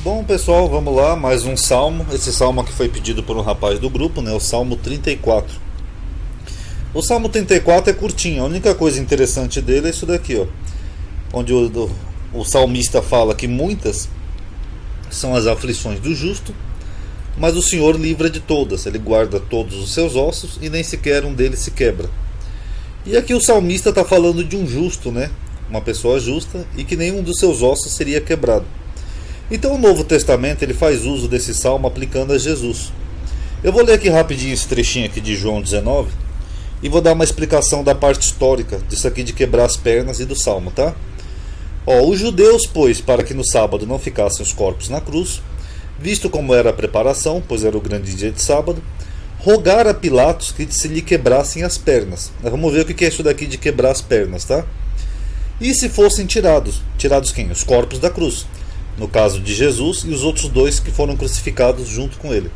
Bom, pessoal, vamos lá, mais um salmo. Esse salmo aqui foi pedido por um rapaz do grupo, né? O Salmo 34. O Salmo 34 é curtinho, a única coisa interessante dele é isso daqui, ó. Onde o salmista fala que muitas são as aflições do justo, mas o Senhor livra de todas. Ele guarda todos os seus ossos e nem sequer um deles se quebra. E aqui o salmista está falando de um justo, né? Uma pessoa justa, e que nenhum dos seus ossos seria quebrado. Então o Novo Testamento ele faz uso desse salmo aplicando a Jesus. Eu vou ler aqui rapidinho esse trechinho aqui de João 19 e vou dar uma explicação da parte histórica disso aqui de quebrar as pernas e do salmo, tá? Os judeus, pois, para que no sábado não ficassem os corpos na cruz, visto como era a preparação, pois era o grande dia de sábado, rogaram a Pilatos que se lhe quebrassem as pernas. Nós vamos ver o que é isso daqui de quebrar as pernas, tá? E se fossem tirados quem? Os corpos da cruz. No caso de Jesus e os outros dois que foram crucificados junto com ele.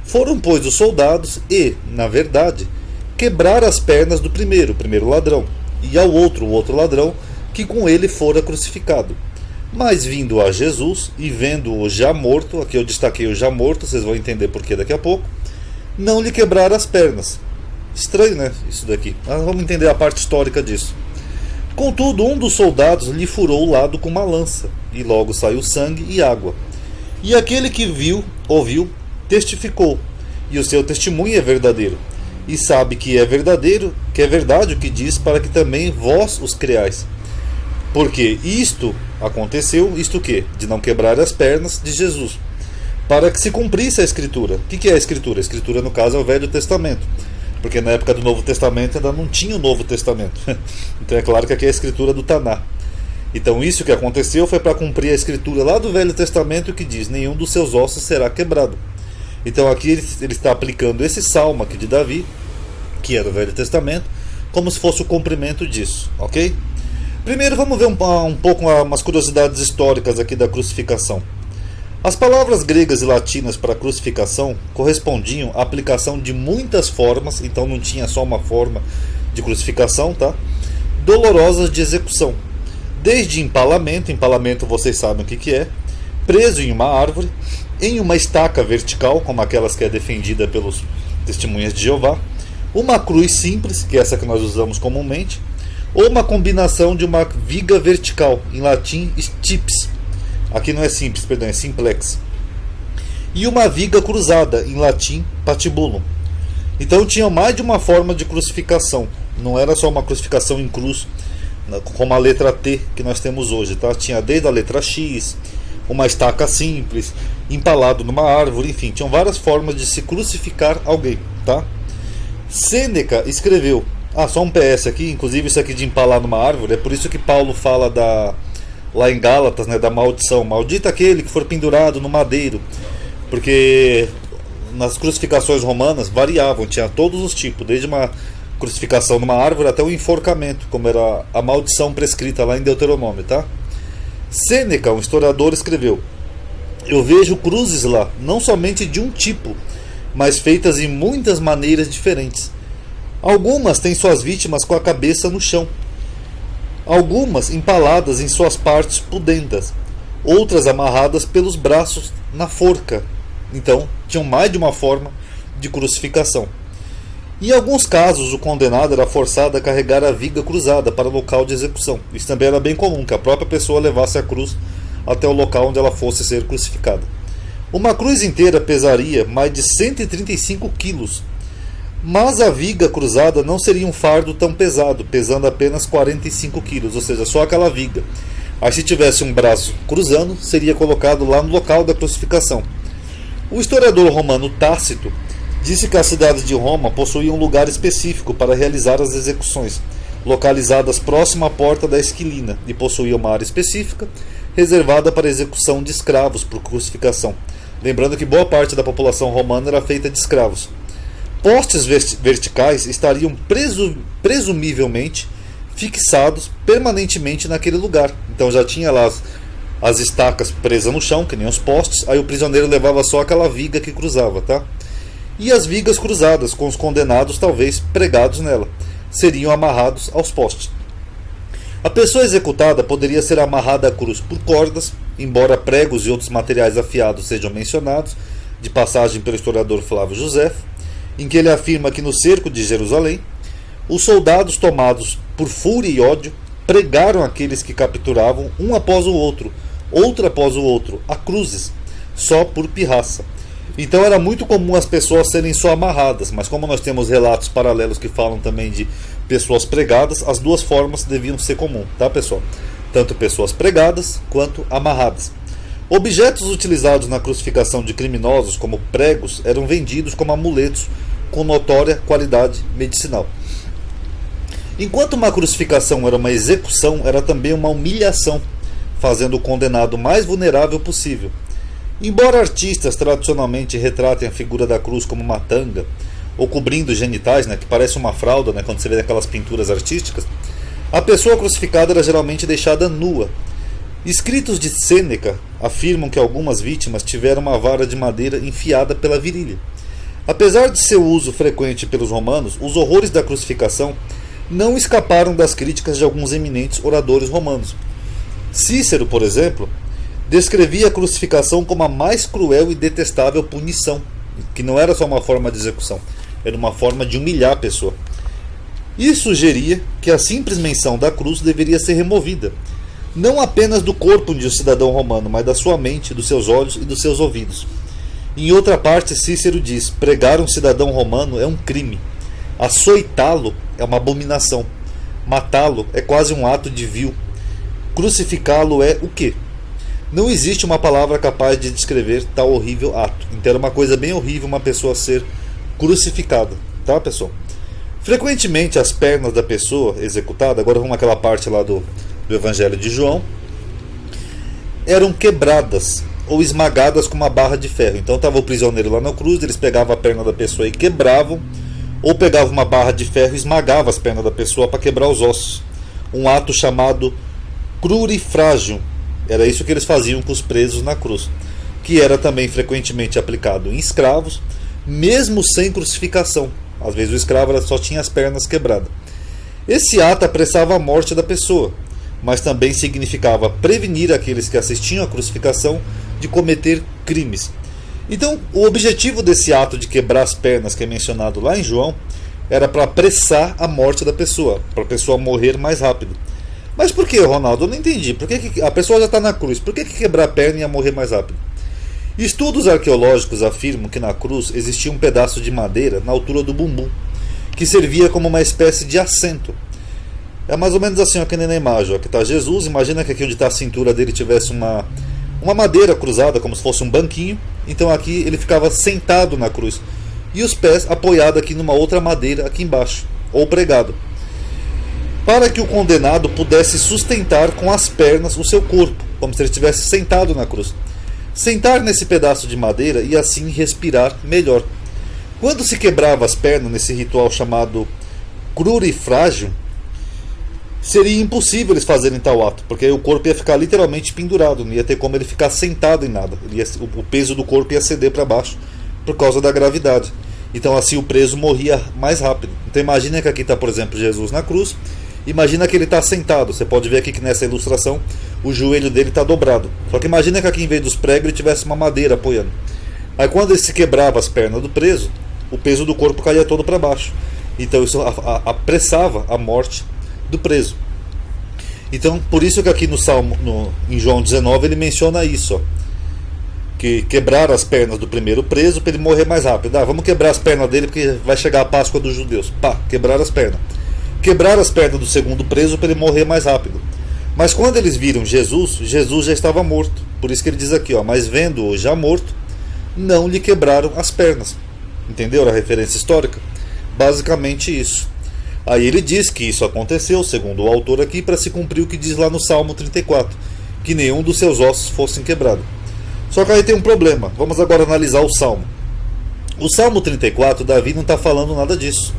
Foram, pois, os soldados e, na verdade, quebraram as pernas do primeiro ladrão, e ao outro, o outro ladrão, que com ele fora crucificado. Mas vindo a Jesus e vendo-o já morto, aqui eu destaquei o já morto, vocês vão entender porquê daqui a pouco, não lhe quebraram as pernas. Estranho, né, isso daqui. Mas vamos entender a parte histórica disso. Contudo, um dos soldados lhe furou o lado com uma lança, e logo saiu sangue e água. E aquele que ouviu, testificou, e o seu testemunho é verdadeiro. E sabe que é verdadeiro, que é verdade o que diz, para que também vós os creais. Porque isto aconteceu, isto o quê? De não quebrar as pernas de Jesus, para que se cumprisse a Escritura. O que é a Escritura? A Escritura, no caso, é o Velho Testamento. Porque na época do Novo Testamento ainda não tinha o Novo Testamento. Então é claro que aqui é a escritura do Taná. Então isso que aconteceu foi para cumprir a escritura lá do Velho Testamento que diz: nenhum dos seus ossos será quebrado. Então aqui ele está aplicando esse salmo aqui de Davi, que é do Velho Testamento, como se fosse o cumprimento disso, ok? Primeiro vamos ver um pouco umas curiosidades históricas aqui da crucificação. As palavras gregas e latinas para crucificação correspondiam à aplicação de muitas formas, então não tinha só uma forma de crucificação, tá? Dolorosas de execução. Desde empalamento vocês sabem o que é, preso em uma árvore, em uma estaca vertical, como aquelas que é defendida pelos testemunhas de Jeová, uma cruz simples, que é essa que nós usamos comumente, ou uma combinação de uma viga vertical, em latim stips. Aqui não é simples, perdão, é simplex. E uma viga cruzada, em latim, patibulum. Então tinha mais de uma forma de crucificação. Não era só uma crucificação em cruz, como a letra T que nós temos hoje, tá? Tinha desde a letra X, uma estaca simples, empalado numa árvore, enfim, tinham várias formas de se crucificar alguém, tá? Sêneca escreveu, só um PS aqui, inclusive isso aqui de empalar numa árvore, é por isso que Paulo fala lá em Gálatas, né, da maldição: maldito aquele que for pendurado no madeiro, porque nas crucificações romanas variavam, tinha todos os tipos, desde uma crucificação numa árvore até o enforcamento, como era a maldição prescrita lá em Deuteronômio, tá? Sêneca, um historiador, escreveu: eu vejo cruzes lá, não somente de um tipo, mas feitas em muitas maneiras diferentes. Algumas têm suas vítimas com a cabeça no chão, algumas empaladas em suas partes pudendas, outras amarradas pelos braços na forca. Então, tinham mais de uma forma de crucificação. Em alguns casos, o condenado era forçado a carregar a viga cruzada para o local de execução. Isso também era bem comum, que a própria pessoa levasse a cruz até o local onde ela fosse ser crucificada. Uma cruz inteira pesaria mais de 135 quilos. Mas a viga cruzada não seria um fardo tão pesado, pesando apenas 45 quilos, ou seja, só aquela viga. Aí se tivesse um braço cruzando, seria colocado lá no local da crucificação. O historiador romano Tácito disse que a cidade de Roma possuía um lugar específico para realizar as execuções, localizadas próximo à porta da Esquilina, e possuía uma área específica reservada para a execução de escravos por crucificação. Lembrando que boa parte da população romana era feita de escravos. Postes verticais estariam presumivelmente fixados permanentemente naquele lugar. Então já tinha lá as estacas presas no chão, que nem os postes, aí o prisioneiro levava só aquela viga que cruzava, tá? E as vigas cruzadas, com os condenados talvez pregados nela, seriam amarrados aos postes. A pessoa executada poderia ser amarrada à cruz por cordas embora pregos e outros materiais afiados sejam mencionados, de passagem pelo historiador Flávio Josefo, em que ele afirma que no cerco de Jerusalém, os soldados, tomados por fúria e ódio, pregaram aqueles que capturavam um após o outro, a cruzes, só por pirraça. Então era muito comum as pessoas serem só amarradas, mas como nós temos relatos paralelos que falam também de pessoas pregadas, as duas formas deviam ser comum, tá, pessoal? Tanto pessoas pregadas quanto amarradas. Objetos utilizados na crucificação de criminosos, como pregos, eram vendidos como amuletos com notória qualidade medicinal. Enquanto uma crucificação era uma execução, era também uma humilhação, fazendo o condenado mais vulnerável possível. Embora artistas tradicionalmente retratem a figura da cruz como uma tanga, ou cobrindo os genitais, que parece uma fralda, quando você vê aquelas pinturas artísticas, a pessoa crucificada era geralmente deixada nua. Escritos de Sêneca afirmam que algumas vítimas tiveram uma vara de madeira enfiada pela virilha. Apesar de seu uso frequente pelos romanos, os horrores da crucificação não escaparam das críticas de alguns eminentes oradores romanos. Cícero, por exemplo, descrevia a crucificação como a mais cruel e detestável punição, que não era só uma forma de execução, era uma forma de humilhar a pessoa. E sugeria que a simples menção da cruz deveria ser removida, não apenas do corpo de um cidadão romano, mas da sua mente, dos seus olhos e dos seus ouvidos. Em outra parte, Cícero diz: pregar um cidadão romano é um crime, açoitá-lo é uma abominação, matá-lo é quase um ato de vil, crucificá-lo é o quê? Não existe uma palavra capaz de descrever tal horrível ato. Então era uma coisa bem horrível uma pessoa ser crucificada, tá, pessoal? Frequentemente as pernas da pessoa executada, agora vamos àquela parte lá do Evangelho de João, eram quebradas ou esmagadas com uma barra de ferro. Então estava o prisioneiro lá na cruz, eles pegavam a perna da pessoa e quebravam, ou pegavam uma barra de ferro e esmagavam as pernas da pessoa para quebrar os ossos. Um ato chamado crurifrágio. Era isso que eles faziam com os presos na cruz, que era também frequentemente aplicado em escravos, mesmo sem crucificação. Às vezes o escravo só tinha as pernas quebradas. Esse ato apressava a morte da pessoa, mas também significava prevenir aqueles que assistiam à crucificação de cometer crimes. Então, o objetivo desse ato de quebrar as pernas, que é mencionado lá em João, era para apressar a morte da pessoa, para a pessoa morrer mais rápido. Mas por que, Ronaldo? Eu não entendi. Por que a pessoa já está na cruz? Por que quebrar a perna ia morrer mais rápido? Estudos arqueológicos afirmam que na cruz existia um pedaço de madeira na altura do bumbum, que servia como uma espécie de assento. É mais ou menos assim, aqui na imagem, que está Jesus. Imagina que aqui onde está a cintura dele tivesse uma madeira cruzada, como se fosse um banquinho. Então aqui ele ficava sentado na cruz, e os pés apoiados aqui numa outra madeira aqui embaixo, ou pregado, para que o condenado pudesse sustentar com as pernas o seu corpo, como se ele estivesse sentado na cruz. Sentar nesse pedaço de madeira e assim respirar melhor. Quando se quebrava as pernas nesse ritual chamado crurifrágio, seria impossível eles fazerem tal ato, porque aí o corpo ia ficar literalmente pendurado, não ia ter como ele ficar sentado em nada. O peso do corpo ia ceder para baixo por causa da gravidade. Então assim o preso morria mais rápido. Então imagina que aqui está, por exemplo, Jesus na cruz. Imagina que ele está sentado. Você pode ver aqui que nessa ilustração o joelho dele está dobrado. Só que imagina que aqui em vez dos pregos ele tivesse uma madeira apoiando. Aí quando ele se quebrava as pernas do preso, o peso do corpo caía todo para baixo. Então isso apressava a morte do preso. Então por isso que aqui no Salmo, em João 19, ele menciona isso, ó, que quebraram as pernas do primeiro preso para ele morrer mais rápido. Vamos quebrar as pernas dele porque vai chegar a Páscoa dos judeus. Quebraram as pernas. Quebraram as pernas do segundo preso para ele morrer mais rápido. Mas quando eles viram Jesus, Jesus já estava morto. Por isso que ele diz aqui, ó, mas vendo-o já morto, não lhe quebraram as pernas. Entendeu a referência histórica? Basicamente isso. Aí ele diz que isso aconteceu, segundo o autor aqui, para se cumprir o que diz lá no Salmo 34, que nenhum dos seus ossos fossem quebrados. Só que aí tem um problema. Vamos agora analisar o Salmo. O Salmo 34, Davi não está falando nada disso.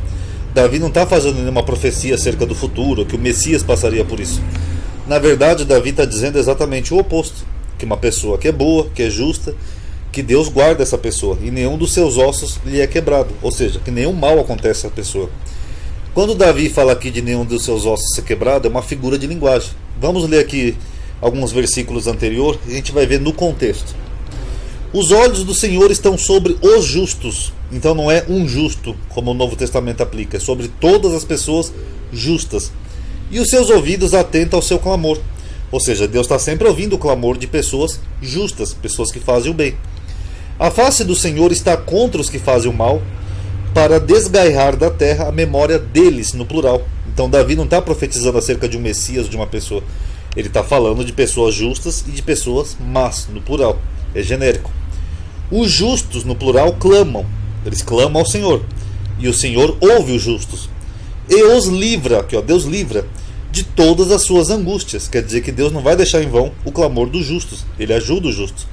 Davi não está fazendo nenhuma profecia acerca do futuro, que o Messias passaria por isso. Na verdade, Davi está dizendo exatamente o oposto. Que uma pessoa que é boa, que é justa, que Deus guarda essa pessoa, e nenhum dos seus ossos lhe é quebrado. Ou seja, que nenhum mal acontece à pessoa. Quando Davi fala aqui de nenhum dos seus ossos ser quebrado, é uma figura de linguagem. Vamos ler aqui alguns versículos anteriores e a gente vai ver no contexto. Os olhos do Senhor estão sobre os justos. Então não é um justo, como o Novo Testamento aplica, é sobre todas as pessoas justas. E os seus ouvidos atentam ao seu clamor. Ou seja, Deus está sempre ouvindo o clamor de pessoas justas, pessoas que fazem o bem. A face do Senhor está contra os que fazem o mal, para desgarrar da terra a memória deles, no plural. Então Davi não está profetizando acerca de um Messias, de uma pessoa. Ele está falando de pessoas justas e de pessoas más, no plural. É genérico. Os justos, no plural, clamam. Eles clamam ao Senhor. E o Senhor ouve os justos. E os livra, aqui ó, Deus livra de todas as suas angústias. Quer dizer que Deus não vai deixar em vão o clamor dos justos. Ele ajuda os justos.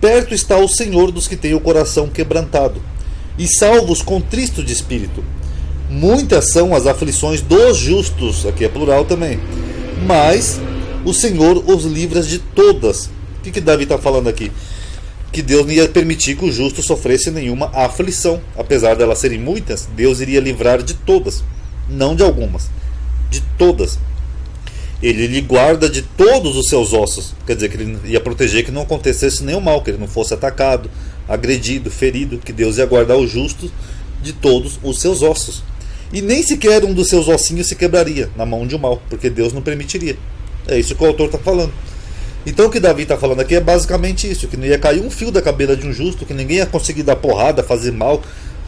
Perto está o Senhor dos que têm o coração quebrantado, e salva os contritos de espírito. Muitas são as aflições dos justos, aqui é plural também, mas o Senhor os livra de todas. O que Davi está falando aqui? Que Deus não ia permitir que o justo sofresse nenhuma aflição. Apesar delas serem muitas, Deus iria livrar de todas, não de algumas, de todas. Ele lhe guarda de todos os seus ossos. Quer dizer, que ele ia proteger que não acontecesse nenhum mal, que ele não fosse atacado, agredido, ferido, que Deus ia guardar o justo de todos os seus ossos. E nem sequer um dos seus ossinhos se quebraria na mão de um mal, porque Deus não permitiria. É isso que o autor está falando. Então o que Davi está falando aqui é basicamente isso, que não ia cair um fio da cabeça de um justo, que ninguém ia conseguir dar porrada, fazer mal,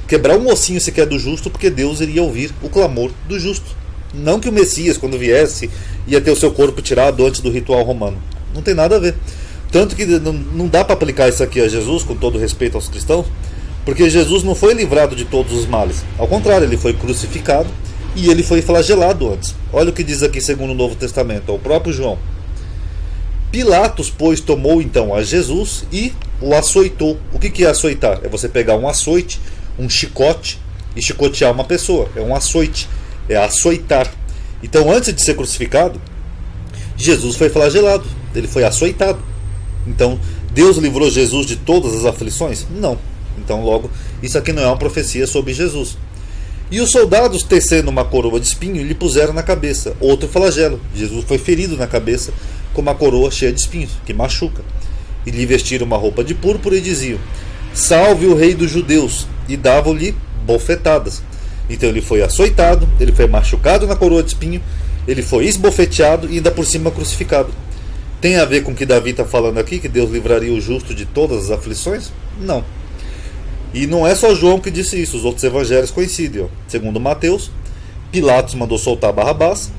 quebrar um ossinho sequer do justo, porque Deus iria ouvir o clamor do justo. Não que o Messias, quando viesse, ia ter o seu corpo tirado antes do ritual romano. Não tem nada a ver. Tanto que não dá para aplicar isso aqui a Jesus, com todo respeito aos cristãos, porque Jesus não foi livrado de todos os males. Ao contrário, ele foi crucificado e ele foi flagelado antes. Olha o que diz aqui segundo o Novo Testamento, o próprio João. Pilatos, pois, tomou então a Jesus e o açoitou. O que é açoitar? É você pegar um açoite, um chicote e chicotear uma pessoa. É um açoite. É açoitar. Então, antes de ser crucificado, Jesus foi flagelado. Ele foi açoitado. Então, Deus livrou Jesus de todas as aflições? Não. Então, logo, isso aqui não é uma profecia sobre Jesus. E os soldados, tecendo uma coroa de espinho, lhe puseram na cabeça. Outro flagelo. Jesus foi ferido na cabeça com uma coroa cheia de espinhos, que machuca. E lhe vestiram uma roupa de púrpura e diziam: salve o rei dos judeus. E davam-lhe bofetadas. Então ele foi açoitado, ele foi machucado na coroa de espinho, ele foi esbofeteado e ainda por cima crucificado. Tem a ver com o que Davi está falando aqui, que Deus livraria o justo de todas as aflições? Não. E não é só João que disse isso, os outros evangelhos coincidem. Segundo Mateus, Pilatos mandou soltar Barrabás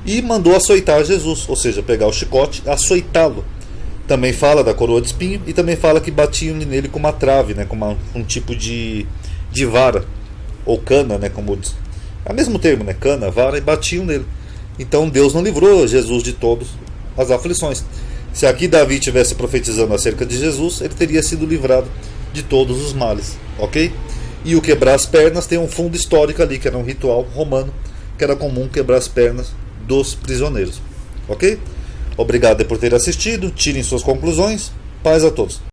e mandou açoitar Jesus, ou seja, pegar o chicote e açoitá-lo. Também fala da coroa de espinho e também fala que batiam nele com uma trave, né, com um tipo de vara. Ou cana, né, como diz. É o mesmo termo, né, cana, vara, e batiam nele. Então Deus não livrou Jesus de todas as aflições. Se aqui Davi estivesse profetizando acerca de Jesus, ele teria sido livrado de todos os males, ok? E o quebrar as pernas tem um fundo histórico ali, que era um ritual romano, que era comum quebrar as pernas dos prisioneiros, ok? Obrigado por ter assistido, tirem suas conclusões, paz a todos.